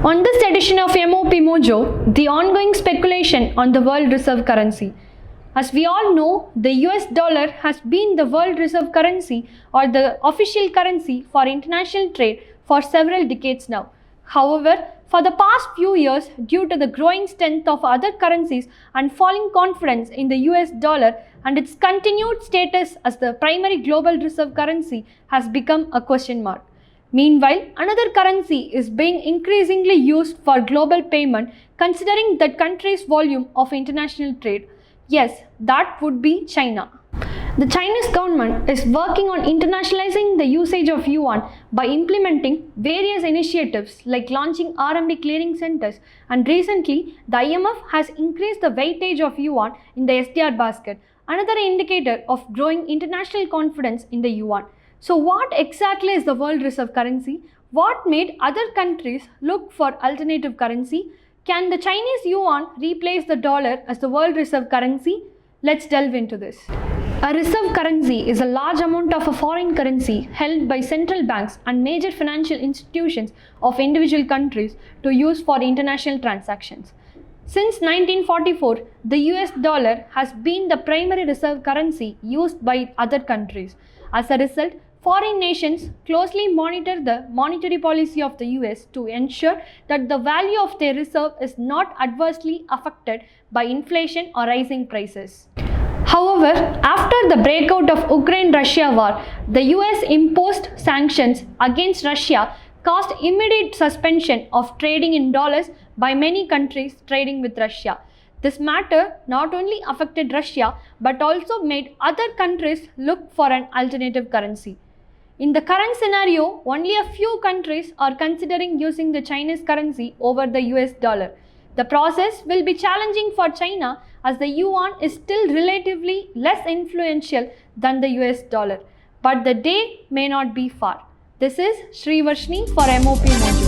On this edition of MOP Mojo, the ongoing speculation on the world reserve currency. As we all know, the US dollar has been the world reserve currency or the official currency for international trade for several decades now. However, for the past few years, due to the growing strength of other currencies and falling confidence in the US dollar and its continued status as the primary global reserve currency has become a question mark. Meanwhile, another currency is being increasingly used for global payment considering that country's volume of international trade. Yes, that would be China. The Chinese government is working on internationalizing the usage of yuan by implementing various initiatives like launching RMB clearing centers, and recently the IMF has increased the weightage of yuan in the SDR basket, another indicator of growing international confidence in the yuan. So what exactly is the world reserve currency? What made other countries look for alternative currency? Can the Chinese yuan replace the dollar as the world reserve currency? Let's delve into this. A reserve currency is a large amount of a foreign currency held by central banks and major financial institutions of individual countries to use for international transactions. Since 1944, the US dollar has been the primary reserve currency used by other countries. As a result, foreign nations closely monitor the monetary policy of the US to ensure that the value of their reserve is not adversely affected by inflation or rising prices. However, after the breakout of Ukraine-Russia war, the US imposed sanctions against Russia, caused immediate suspension of trading in dollars by many countries trading with Russia. This matter not only affected Russia but also made other countries look for an alternative currency. In the current scenario, only a few countries are considering using the Chinese currency over the US dollar. The process will be challenging for China as the yuan is still relatively less influential than the US dollar. But the day may not be far. This is Srivarshini for MOP Mojo.